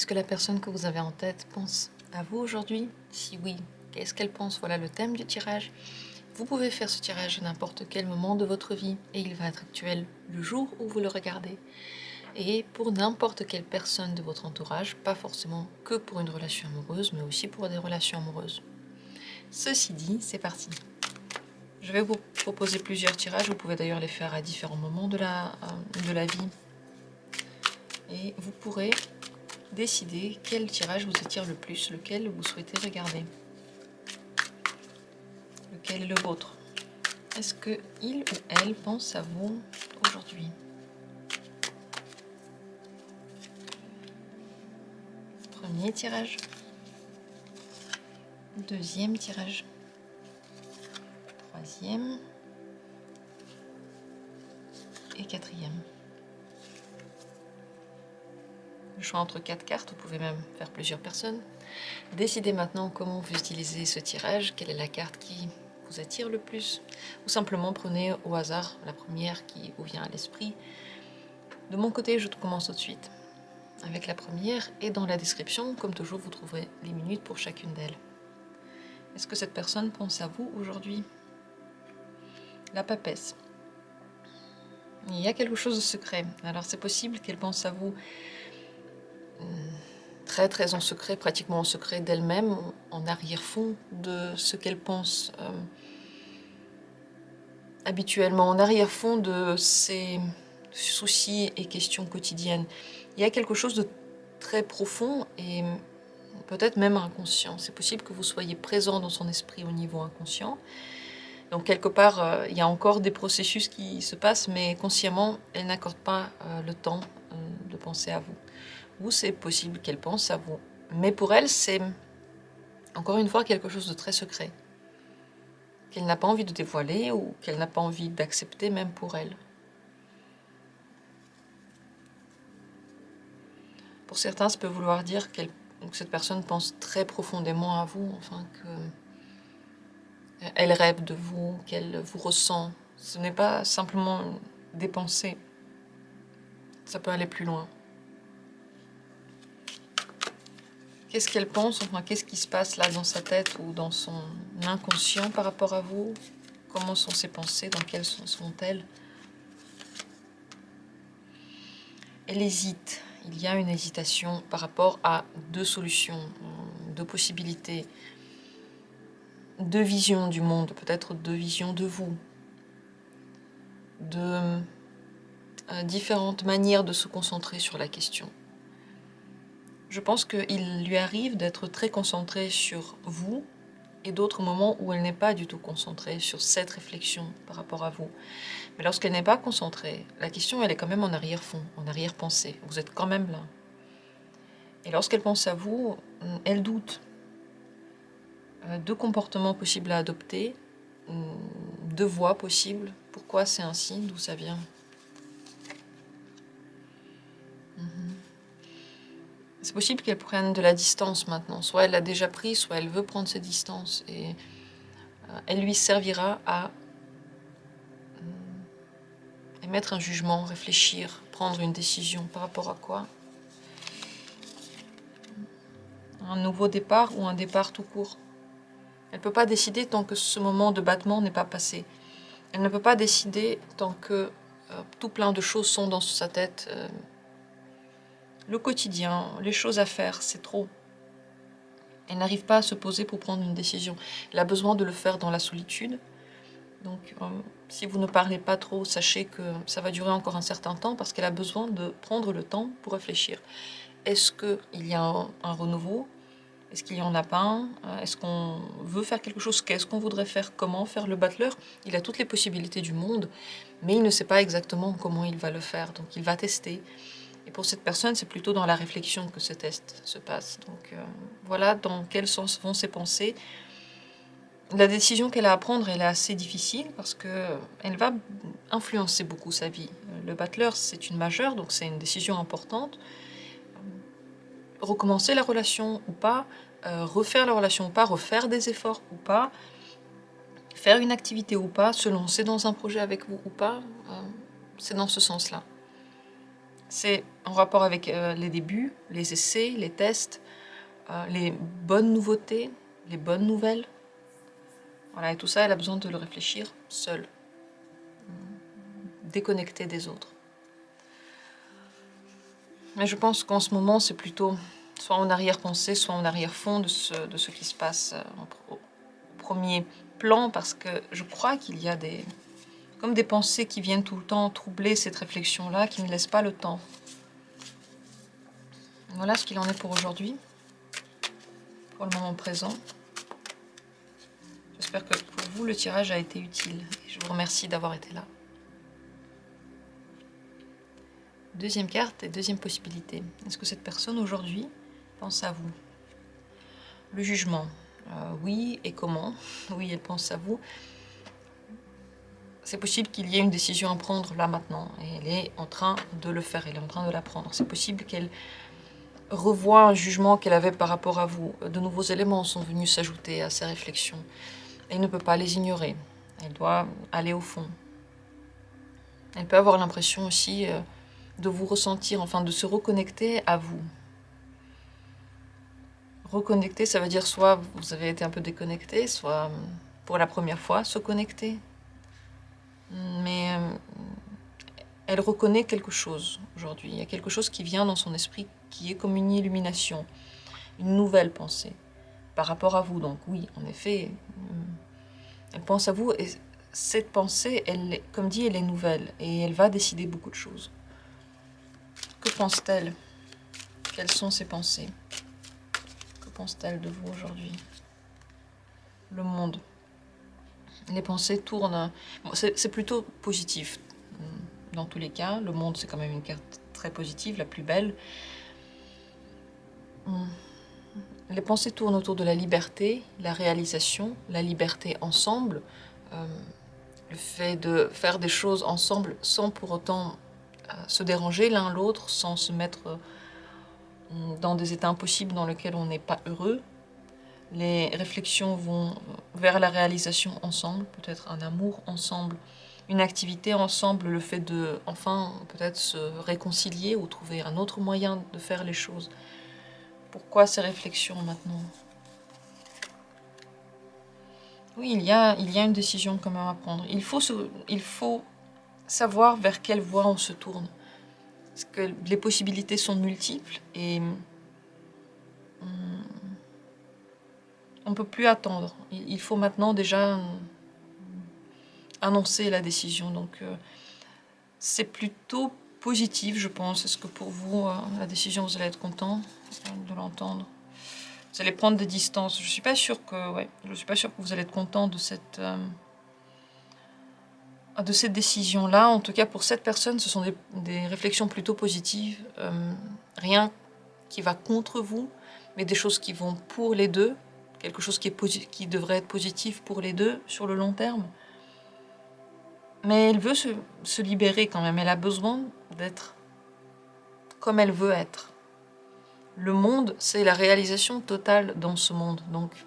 Est-ce que la personne que vous avez en tête pense à vous aujourd'hui? Si oui, qu'est-ce qu'elle pense? Voilà le thème du tirage. Vous pouvez faire ce tirage à n'importe quel moment de votre vie et il va être actuel le jour où vous le regardez. Et pour n'importe quelle personne de votre entourage, pas forcément que pour une relation amoureuse, mais aussi pour des relations amoureuses. Ceci dit, c'est parti. Je vais vous proposer plusieurs tirages, vous pouvez d'ailleurs les faire à différents moments de la vie. Et vous pourrez décider quel tirage vous attire le plus, lequel vous souhaitez regarder. Lequel est le vôtre? Est-ce que il ou elle pense à vous aujourd'hui? Premier tirage. Deuxième tirage. Troisième. Et quatrième. Le choix entre 4 cartes, vous pouvez même faire plusieurs personnes. Décidez maintenant comment vous utilisez ce tirage, quelle est la carte qui vous attire le plus, ou simplement prenez au hasard la première qui vous vient à l'esprit. De mon côté, je commence tout de suite avec la première, et dans la description, comme toujours, vous trouverez les minutes pour chacune d'elles. Est-ce que cette personne pense à vous aujourd'hui? La papesse. Il y a quelque chose de secret. Alors c'est possible qu'elle pense à vous très très en secret, pratiquement en secret d'elle-même, en arrière-fond de ce qu'elle pense habituellement, en arrière-fond de ses soucis et questions quotidiennes. Il y a quelque chose de très profond et peut-être même inconscient. C'est possible que vous soyez présent dans son esprit au niveau inconscient. Donc quelque part, il y a encore des processus qui se passent, mais consciemment, elle n'accorde pas le temps de penser à vous. Ou c'est possible qu'elle pense à vous. Mais pour elle, c'est encore une fois quelque chose de très secret, qu'elle n'a pas envie de dévoiler ou qu'elle n'a pas envie d'accepter même pour elle. Pour certains, ça peut vouloir dire que cette personne pense très profondément à vous, enfin qu'elle rêve de vous, qu'elle vous ressent. Ce n'est pas simplement des pensées, ça peut aller plus loin. Qu'est-ce qu'elle pense, enfin qu'est-ce qui se passe là dans sa tête ou dans son inconscient par rapport à vous? Comment sont ses pensées, dans quel sens sont-elles? Elle hésite. Il y a une hésitation par rapport à deux solutions, deux possibilités, deux visions du monde, peut-être deux visions de vous, de différentes manières de se concentrer sur la question. Je pense qu'il lui arrive d'être très concentrée sur vous et d'autres moments où elle n'est pas du tout concentrée sur cette réflexion par rapport à vous. Mais lorsqu'elle n'est pas concentrée, la question elle est quand même en arrière-fond, en arrière-pensée. Vous êtes quand même là. Et lorsqu'elle pense à vous, elle doute. Deux comportements possibles à adopter, deux voies possibles. Pourquoi c'est ainsi? D'où ça vient? C'est possible qu'elle prenne de la distance maintenant. Soit elle l'a déjà pris, soit elle veut prendre ses distances. Et elle lui servira à émettre un jugement, réfléchir, prendre une décision. Par rapport à quoi? Un nouveau départ ou un départ tout court. Elle ne peut pas décider tant que ce moment de battement n'est pas passé. Elle ne peut pas décider tant que tout plein de choses sont dans sa tête. Le quotidien, les choses à faire, c'est trop. Elle n'arrive pas à se poser pour prendre une décision. Elle a besoin de le faire dans la solitude. Donc, si vous ne parlez pas trop, sachez que ça va durer encore un certain temps parce qu'elle a besoin de prendre le temps pour réfléchir. Est-ce qu'il y a un renouveau? Est-ce qu'il n'y en a pas un? Est-ce qu'on veut faire quelque chose? Qu'est-ce qu'on voudrait faire? Comment faire? Le battleur, il a toutes les possibilités du monde, mais il ne sait pas exactement comment il va le faire. Donc il va tester. Et pour cette personne, c'est plutôt dans la réflexion que ce test se passe. Donc voilà dans quel sens vont ses pensées. La décision qu'elle a à prendre, elle est assez difficile parce qu'elle va influencer beaucoup sa vie. Le battleur, c'est une majeure, donc c'est une décision importante. Recommencer la relation ou pas, refaire la relation ou pas, refaire des efforts ou pas, faire une activité ou pas, se lancer dans un projet avec vous ou pas, c'est dans ce sens-là. C'est en rapport avec les débuts, les essais, les tests, les bonnes nouveautés, les bonnes nouvelles. Voilà, et tout ça, elle a besoin de le réfléchir seule, déconnectée des autres. Mais je pense qu'en ce moment, c'est plutôt soit en arrière-pensée, soit en arrière-fond de ce qui se passe au premier plan, parce que je crois qu'il y a comme des pensées qui viennent tout le temps troubler cette réflexion-là, qui ne laissent pas le temps. Voilà ce qu'il en est pour aujourd'hui, pour le moment présent. J'espère que pour vous, le tirage a été utile. Je vous remercie d'avoir été là. Deuxième carte et deuxième possibilité. Est-ce que cette personne aujourd'hui pense à vous? Le jugement. Oui, et comment? Oui, elle pense à vous. C'est possible qu'il y ait une décision à prendre là maintenant. Et elle est en train de le faire, elle est en train de la prendre. C'est possible qu'elle revoie un jugement qu'elle avait par rapport à vous. De nouveaux éléments sont venus s'ajouter à ses réflexions. Elle ne peut pas les ignorer. Elle doit aller au fond. Elle peut avoir l'impression aussi de vous ressentir, enfin de se reconnecter à vous. Reconnecter, ça veut dire soit vous avez été un peu déconnecté, soit pour la première fois se connecter. Mais elle reconnaît quelque chose aujourd'hui. Il y a quelque chose qui vient dans son esprit qui est comme une illumination, une nouvelle pensée par rapport à vous. Donc oui, en effet, elle pense à vous et cette pensée, elle, comme dit, elle est nouvelle et elle va décider beaucoup de choses. Que pense-t-elle? Quelles sont ses pensées? Que pense-t-elle de vous aujourd'hui? Le monde. Les pensées tournent. Bon, c'est plutôt positif. Dans tous les cas, le monde, c'est quand même une carte très positive, la plus belle. Les pensées tournent autour de la liberté, la réalisation, la liberté ensemble, le fait de faire des choses ensemble sans pour autant se déranger l'un l'autre, sans se mettre dans des états impossibles dans lesquels on n'est pas heureux. Les réflexions vont vers la réalisation ensemble, peut-être un amour ensemble, une activité ensemble, le fait de, enfin, peut-être se réconcilier ou trouver un autre moyen de faire les choses. Pourquoi ces réflexions maintenant? Oui, il y a une décision quand même à prendre. Il faut savoir vers quelle voie on se tourne. Parce que les possibilités sont multiples et on ne peut plus attendre. Il faut maintenant déjà annoncer la décision. Donc c'est plutôt positif, je pense. Est-ce que pour vous, la décision, vous allez être content de l'entendre? Vous allez prendre des distances. Je suis pas sûre que, je suis pas sûre que vous allez être content de cette décision-là. En tout cas, pour cette personne, ce sont des réflexions plutôt positives. Rien qui va contre vous, mais des choses qui vont pour les deux. Quelque chose qui devrait être positif pour les deux sur le long terme. Mais elle veut se libérer quand même. Elle a besoin d'être comme elle veut être. Le monde, c'est la réalisation totale dans ce monde. Donc,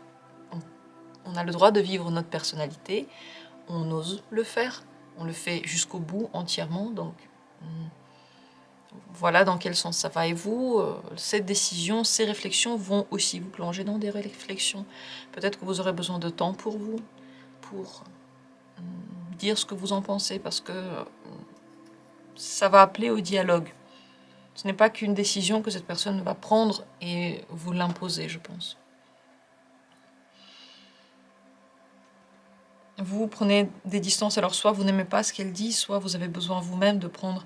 on a le droit de vivre notre personnalité. On ose le faire. On le fait jusqu'au bout, entièrement. Donc, voilà dans quel sens ça va. Et vous, cette décision, ces réflexions vont aussi vous plonger dans des réflexions. Peut-être que vous aurez besoin de temps pour vous, pour dire ce que vous en pensez, parce que ça va appeler au dialogue. Ce n'est pas qu'une décision que cette personne va prendre et vous l'imposer, je pense. Vous prenez des distances, alors soit vous n'aimez pas ce qu'elle dit, soit vous avez besoin vous-même de prendre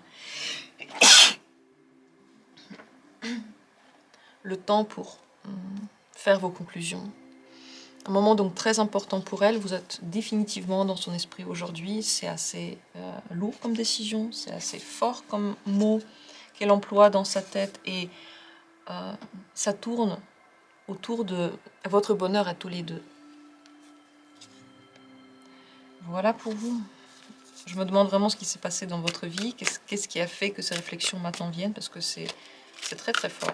le temps pour faire vos conclusions. Un moment donc très important pour elle, vous êtes définitivement dans son esprit aujourd'hui, c'est assez lourd comme décision, c'est assez fort comme mot qu'elle emploie dans sa tête et ça tourne autour de votre bonheur à tous les deux. Voilà pour vous. Je me demande vraiment ce qui s'est passé dans votre vie, qu'est-ce qui a fait que ces réflexions maintenant viennent, parce que c'est très très fort.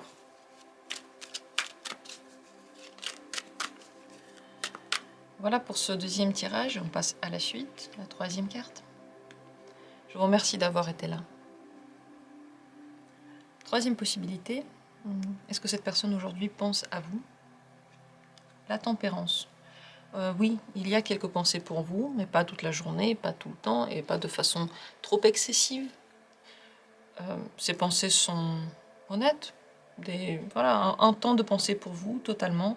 Voilà pour ce deuxième tirage, on passe à la suite, la troisième carte. Je vous remercie d'avoir été là. Troisième possibilité, est-ce que cette personne aujourd'hui pense à vous? La tempérance. Oui, il y a quelques pensées pour vous, mais pas toute la journée, pas tout le temps, et pas de façon trop excessive. Ces pensées sont honnêtes. Voilà, un temps de pensée pour vous, totalement.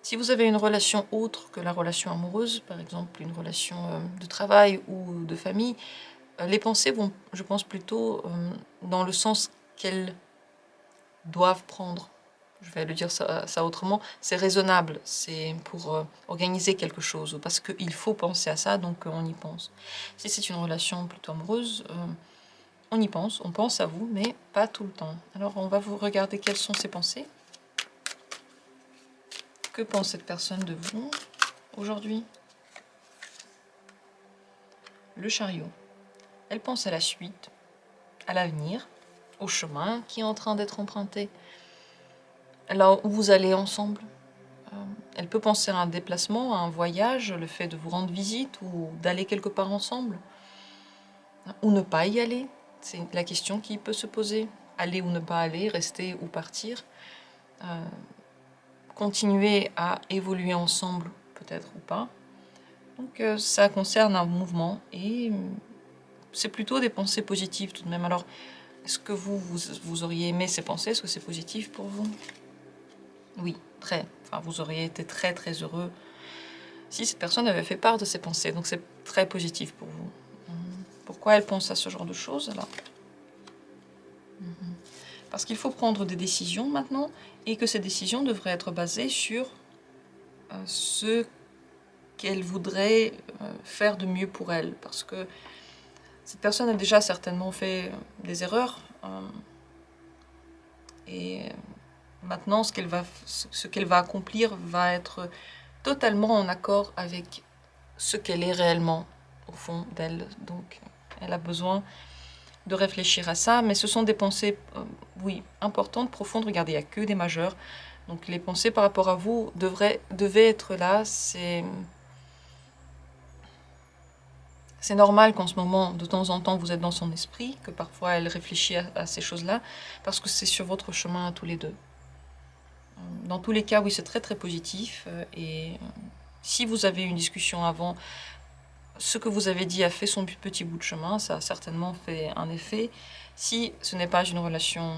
Si vous avez une relation autre que la relation amoureuse, par exemple une relation de travail ou de famille, les pensées vont, je pense, plutôt dans le sens qu'elles doivent prendre. Je vais le dire ça autrement, c'est raisonnable, c'est pour organiser quelque chose, parce qu'il faut penser à ça, donc on y pense. Si c'est une relation plutôt amoureuse, on y pense, on pense à vous, mais pas tout le temps. Alors on va vous regarder quelles sont ses pensées. Que pense cette personne de vous aujourd'hui? Le chariot. Elle pense à la suite, à l'avenir, au chemin qui est en train d'être emprunté, là où vous allez ensemble. Elle peut penser à un déplacement, à un voyage, le fait de vous rendre visite ou d'aller quelque part ensemble. Ou ne pas y aller, c'est la question qui peut se poser. Aller ou ne pas aller, rester ou partir. Continuer à évoluer ensemble, peut-être ou pas. Donc ça concerne un mouvement et c'est plutôt des pensées positives tout de même. Alors, est-ce que vous auriez aimé ces pensées? Est-ce que c'est positif pour vous? Oui, très. Enfin, vous auriez été très très heureux si cette personne avait fait part de ses pensées. Donc c'est très positif pour vous. Pourquoi elle pense à ce genre de choses alors? Parce qu'il faut prendre des décisions maintenant et que ces décisions devraient être basées sur ce qu'elle voudrait faire de mieux pour elle. Parce que cette personne a déjà certainement fait des erreurs. Et maintenant, ce qu'elle va accomplir va être totalement en accord avec ce qu'elle est réellement au fond d'elle. Donc, elle a besoin de réfléchir à ça, mais ce sont des pensées, oui, importantes, profondes. Regardez, il n'y a que des majeurs. Donc, les pensées par rapport à vous devaient être là. C'est normal qu'en ce moment, de temps en temps, vous êtes dans son esprit, que parfois elle réfléchit à ces choses-là, parce que c'est sur votre chemin à tous les deux. Dans tous les cas, oui, c'est très très positif. Et si vous avez une discussion avant, ce que vous avez dit a fait son petit bout de chemin, ça a certainement fait un effet. Si ce n'est pas une relation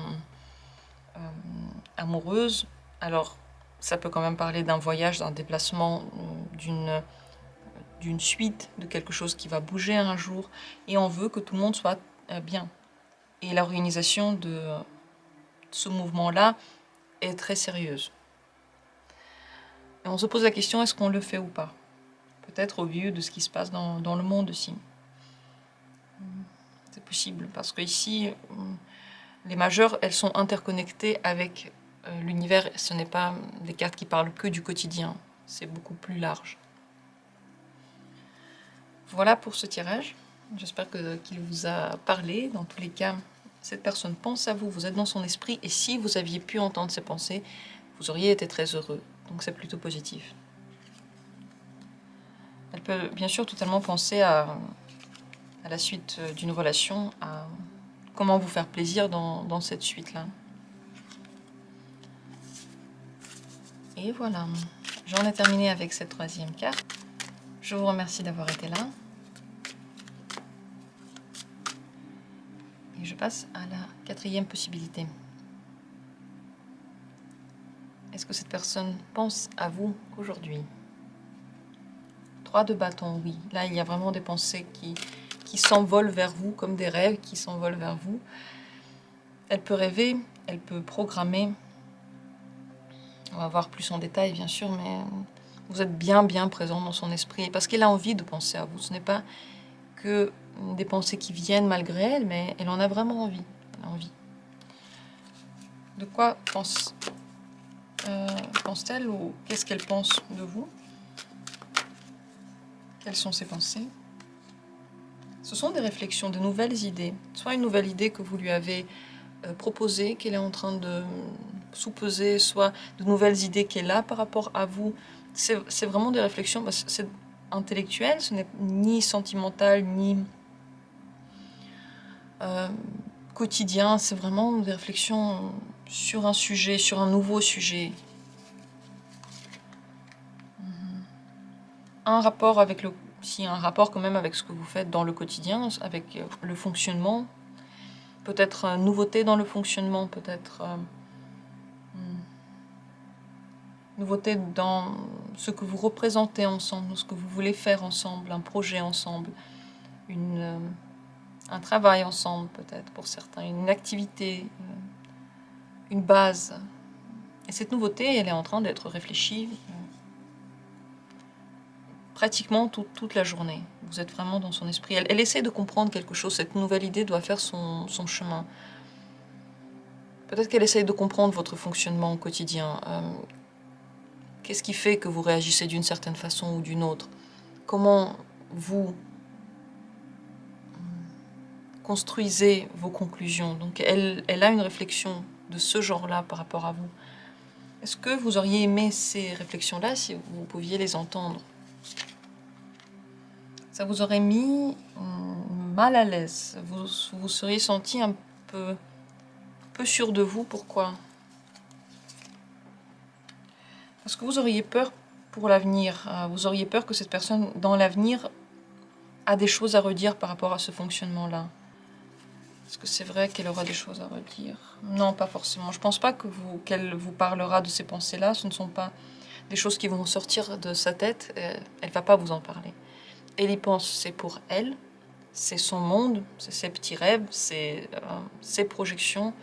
amoureuse, alors ça peut quand même parler d'un voyage, d'un déplacement, d'une suite, de quelque chose qui va bouger un jour. Et on veut que tout le monde soit bien. Et l'organisation de ce mouvement-là est très sérieuse. Et on se pose la question, est-ce qu'on le fait ou pas? Peut-être au vu de ce qui se passe dans le monde aussi. C'est possible, parce que ici, les majeures, elles sont interconnectées avec l'univers. Ce n'est pas des cartes qui parlent que du quotidien, c'est beaucoup plus large. Voilà pour ce tirage. J'espère qu'il vous a parlé. Dans tous les cas, cette personne pense à vous, vous êtes dans son esprit, et si vous aviez pu entendre ses pensées, vous auriez été très heureux. Donc c'est plutôt positif. Elle peut bien sûr totalement penser à la suite d'une relation, à comment vous faire plaisir dans cette suite-là. Et voilà, j'en ai terminé avec cette troisième carte. Je vous remercie d'avoir été là. Et je passe à la quatrième possibilité. Est-ce que cette personne pense à vous aujourd'hui? 3 de bâton, oui. Là, il y a vraiment des pensées qui s'envolent vers vous, comme des rêves qui s'envolent vers vous. Elle peut rêver, elle peut programmer. On va voir plus en détail, bien sûr, mais vous êtes bien présent dans son esprit. Parce qu'elle a envie de penser à vous. Ce n'est pas que des pensées qui viennent malgré elle, mais elle en a vraiment envie. Elle a envie. De quoi pense-t-elle ou qu'est-ce qu'elle pense de vous? Quelles sont ses pensées? Ce sont des réflexions, de nouvelles idées. Soit une nouvelle idée que vous lui avez proposée, qu'elle est en train de sous-peser, soit de nouvelles idées qu'elle a par rapport à vous. C'est vraiment des réflexions, c'est intellectuel, ce n'est ni sentimental, ni quotidien, c'est vraiment des réflexions sur un sujet, sur un nouveau sujet. Un rapport avec le... Si, un rapport quand même avec ce que vous faites dans le quotidien, avec le fonctionnement. Peut-être une nouveauté dans le fonctionnement, peut-être nouveauté dans ce que vous représentez ensemble, ce que vous voulez faire ensemble, un projet ensemble, un travail ensemble peut-être pour certains, une activité, une base. Et cette nouveauté, elle est en train d'être réfléchie pratiquement toute la journée. Vous êtes vraiment dans son esprit. Elle essaie de comprendre quelque chose. Cette nouvelle idée doit faire son chemin. Peut-être qu'elle essaie de comprendre votre fonctionnement au quotidien. Qu'est-ce qui fait que vous réagissez d'une certaine façon ou d'une autre? Comment vous construisez vos conclusions? Donc elle a une réflexion de ce genre-là par rapport à vous. Est-ce que vous auriez aimé ces réflexions-là si vous pouviez les entendre? Ça vous aurait mis mal à l'aise. Vous vous seriez senti un peu sûr de vous. Pourquoi? Parce que vous auriez peur pour l'avenir. Vous auriez peur que cette personne, dans l'avenir, a des choses à redire par rapport à ce fonctionnement-là. Est-ce que c'est vrai qu'elle aura des choses à redire? Non, pas forcément. Je pense pas qu'elle vous parlera de ces pensées-là. Ce ne sont pas des choses qui vont sortir de sa tête. Elle va pas vous en parler. Elle y pense, c'est pour elle. C'est son monde, c'est ses petits rêves, c'est ses projections.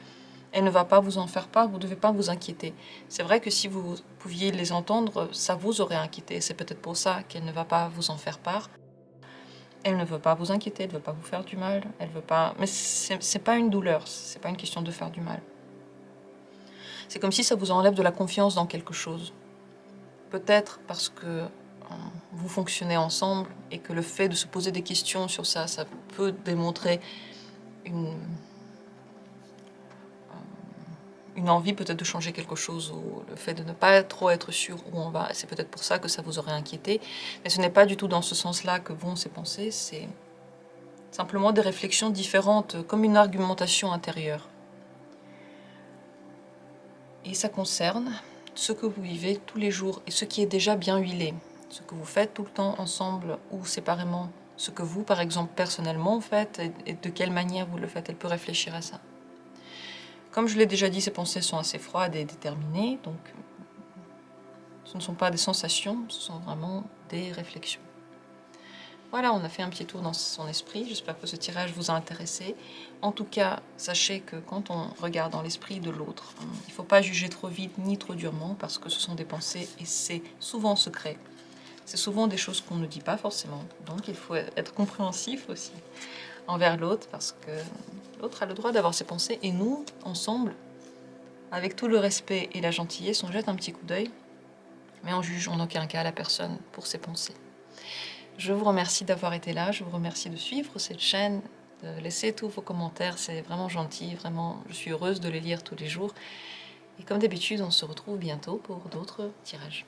Elle ne va pas vous en faire part, vous ne devez pas vous inquiéter. C'est vrai que si vous pouviez les entendre, ça vous aurait inquiété. C'est peut-être pour ça qu'elle ne va pas vous en faire part. Elle ne veut pas vous inquiéter, elle ne veut pas vous faire du mal, elle veut pas... Mais c'est pas une douleur, c'est pas une question de faire du mal. C'est comme si ça vous enlève de la confiance dans quelque chose. Peut-être parce que vous fonctionnez ensemble et que le fait de se poser des questions sur ça, ça peut démontrer une envie peut-être de changer quelque chose, ou le fait de ne pas trop être sûr où on va. C'est peut-être pour ça que ça vous aurait inquiété. Mais ce n'est pas du tout dans ce sens-là que vont ces pensées, c'est simplement des réflexions différentes, comme une argumentation intérieure. Et ça concerne ce que vous vivez tous les jours et ce qui est déjà bien huilé. Ce que vous faites tout le temps ensemble ou séparément. Ce que vous, par exemple, personnellement faites et de quelle manière vous le faites. Elle peut réfléchir à ça. Comme je l'ai déjà dit, ces pensées sont assez froides et déterminées, donc ce ne sont pas des sensations, ce sont vraiment des réflexions. Voilà, on a fait un petit tour dans son esprit. J'espère que ce tirage vous a intéressé. En tout cas, sachez que quand on regarde dans l'esprit de l'autre, il ne faut pas juger trop vite ni trop durement parce que ce sont des pensées et c'est souvent secret. C'est souvent des choses qu'on ne dit pas forcément. Donc il faut être compréhensif aussi envers l'autre parce que l'autre a le droit d'avoir ses pensées et nous, ensemble, avec tout le respect et la gentillesse, on jette un petit coup d'œil, mais on juge en aucun cas la personne pour ses pensées. Je vous remercie d'avoir été là, je vous remercie de suivre cette chaîne, de laisser tous vos commentaires, c'est vraiment gentil, vraiment, je suis heureuse de les lire tous les jours. Et comme d'habitude, on se retrouve bientôt pour d'autres tirages.